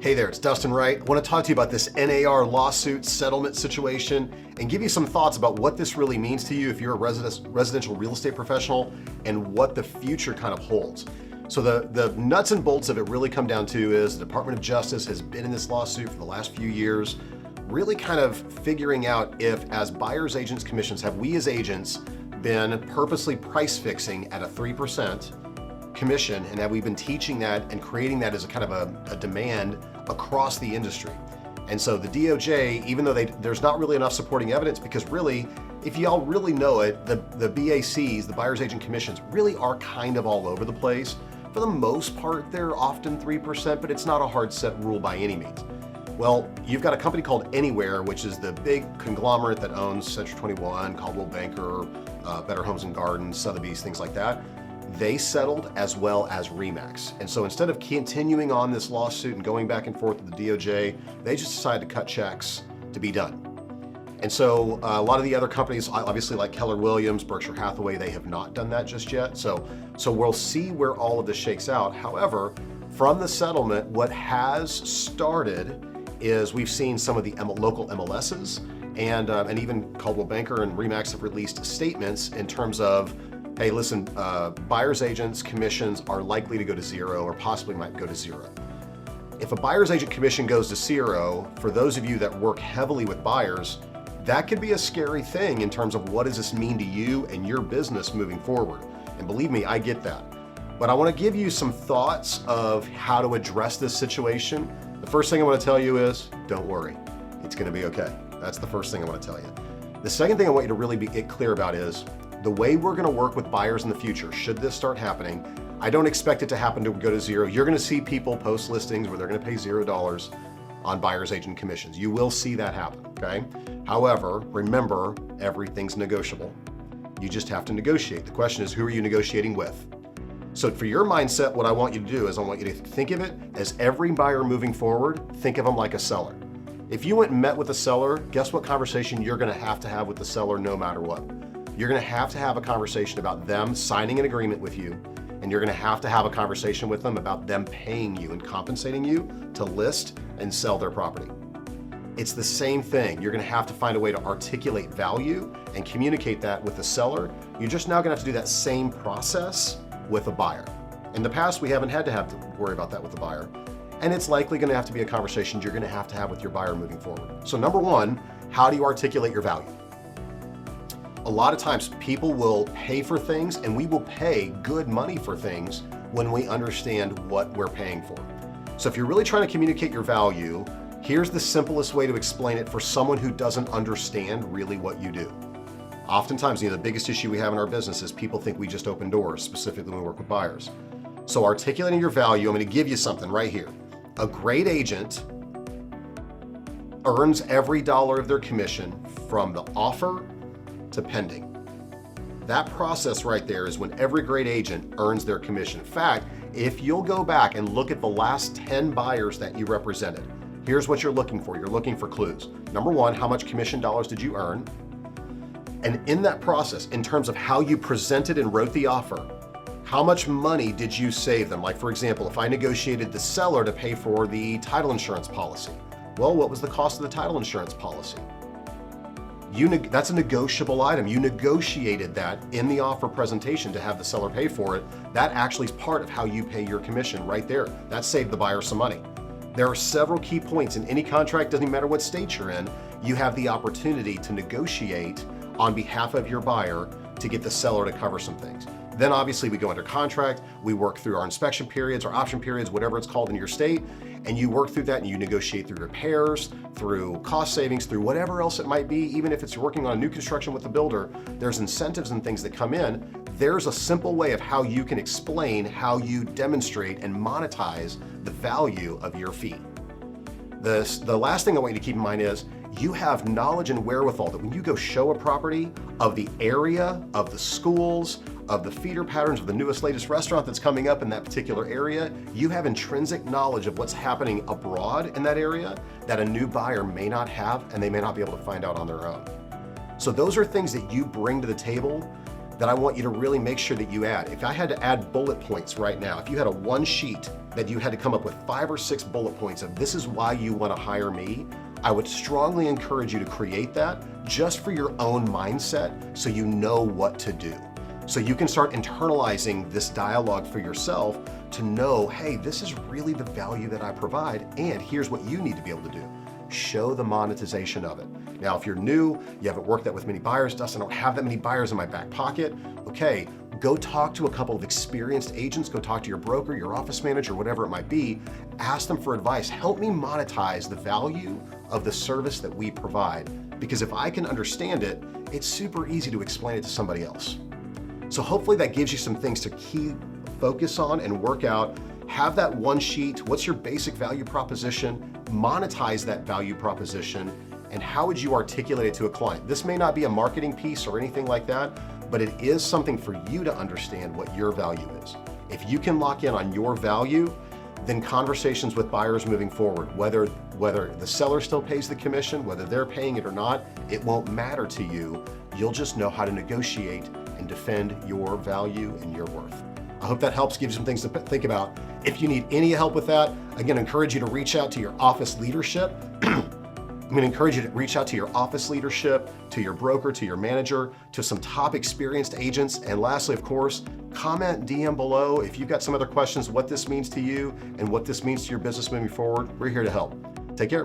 Hey there, it's Dustin Wright. I want to talk to you about this NAR lawsuit settlement situation and give you some thoughts about what this really means to you if you're a residential real estate professional and what the future kind of holds. So the nuts and bolts of it really come down to is the Department of Justice has been in this lawsuit for the last few years, really kind of figuring out if, as buyers agents commissions, have we as agents been purposely price fixing at a 3% commission, and have we been teaching that and creating that as a kind of a demand across the industry? And so the DOJ, even though there's not really enough supporting evidence, because really, if y'all really know it, the BACs, the buyer's agent commissions, really are kind of all over the place. For the most part, they're often 3%, but it's not a hard set rule by any means. Well, you've got a company called Anywhere, which is the big conglomerate that owns Century 21, Coldwell Banker, Better Homes and Gardens, Sotheby's, things like that. They settled, as well as RE/MAX. And so instead of continuing on this lawsuit and going back and forth with the DOJ, they just decided to cut checks to be done. And so a lot of the other companies, obviously like Keller Williams, Berkshire Hathaway, they have not done that just yet. So we'll see where all of this shakes out. However, from the settlement, what has started is we've seen some of the local MLSs and even Coldwell Banker and RE/MAX have released statements in terms of, hey, listen, buyer's agents commissions are likely to go to zero or possibly might go to zero. If a buyer's agent commission goes to zero, for those of you that work heavily with buyers, that could be a scary thing in terms of what does this mean to you and your business moving forward. And believe me, I get that. But I want to give you some thoughts of how to address this situation. The first thing I want to tell you is, don't worry, it's going to be okay. That's the first thing I want to tell you. The second thing I want you to really get clear about is, the way we're going to work with buyers in the future, should this start happening, I don't expect it to happen to go to zero. You're going to see people post listings where they're going to pay $0 on buyer's agent commissions. You will see that happen, okay? However, remember, everything's negotiable. You just have to negotiate. The question is, who are you negotiating with? So for your mindset, what I want you to do is I want you to think of it as every buyer moving forward, think of them like a seller. If you went and met with a seller, guess what conversation you're going to have with the seller no matter what? You're going to have a conversation about them signing an agreement with you, and you're going to have a conversation with them about them paying you and compensating you to list and sell their property. It's the same thing. You're going to have to find a way to articulate value and communicate that with the seller. You're just now going to have to do that same process with a buyer. In the past, we haven't had to worry about that with the buyer, and it's likely going to have to be a conversation you're going to have with your buyer moving forward. So number one, how do you articulate your value? A lot of times people will pay for things, and we will pay good money for things when we understand what we're paying for. So if you're really trying to communicate your value, here's the simplest way to explain it for someone who doesn't understand really what you do. Oftentimes, the biggest issue we have in our business is people think we just open doors, specifically when we work with buyers. So articulating your value, I'm going to give you something right here. A great agent earns every dollar of their commission from the offer to pending. That process right there is when every great agent earns their commission. In fact, if you'll go back and look at the last 10 buyers that you represented, here's what you're looking for. You're looking for clues. Number one, how much commission dollars did you earn? And in that process, in terms of how you presented and wrote the offer, how much money did you save them? Like, for example, if I negotiated the seller to pay for the title insurance policy, well, what was the cost of the title insurance policy? That's a negotiable item. You negotiated that in the offer presentation to have the seller pay for it. That actually is part of how you pay your commission right there. That saved the buyer some money. There are several key points in any contract, doesn't matter what state you're in, you have the opportunity to negotiate on behalf of your buyer to get the seller to cover some things. Then obviously we go under contract, we work through our inspection periods, our option periods, whatever it's called in your state, and you work through that and you negotiate through repairs, through cost savings, through whatever else it might be. Even if it's working on a new construction with the builder, there's incentives and things that come in. There's a simple way of how you can explain how you demonstrate and monetize the value of your fee. The last thing I want you to keep in mind is you have knowledge and wherewithal that when you go show a property of the area, of the schools, of the feeder patterns of the newest, latest restaurant that's coming up in that particular area, you have intrinsic knowledge of what's happening abroad in that area that a new buyer may not have and they may not be able to find out on their own. So those are things that you bring to the table that I want you to really make sure that you add. If I had to add bullet points right now, if you had a one sheet that you had to come up with 5 or 6 bullet points of this is why you want to hire me, I would strongly encourage you to create that just for your own mindset so you know what to do. So you can start internalizing this dialogue for yourself to know, hey, this is really the value that I provide, and here's what you need to be able to do. Show the monetization of it. Now, if you're new, you haven't worked that with many buyers, Dustin, I don't have that many buyers in my back pocket. Okay, go talk to a couple of experienced agents, go talk to your broker, your office manager, whatever it might be. Ask them for advice. Help me monetize the value of the service that we provide. Because if I can understand it, it's super easy to explain it to somebody else. So hopefully that gives you some things to focus on and work out. Have that one sheet. What's your basic value proposition? Monetize that value proposition. And how would you articulate it to a client? This may not be a marketing piece or anything like that, but it is something for you to understand what your value is. If you can lock in on your value, then conversations with buyers moving forward, whether the seller still pays the commission, whether they're paying it or not, it won't matter to you. You'll just know how to negotiate and defend your value and your worth. I hope that helps, give you some things to think about. If you need any help with that, again, I encourage you to reach out to your office leadership. I'm going to encourage you to reach out to your office leadership, to your broker, to your manager, to some top experienced agents. And lastly, of course, comment, DM below if you've got some other questions, what this means to you and what this means to your business moving forward. We're here to help. Take care.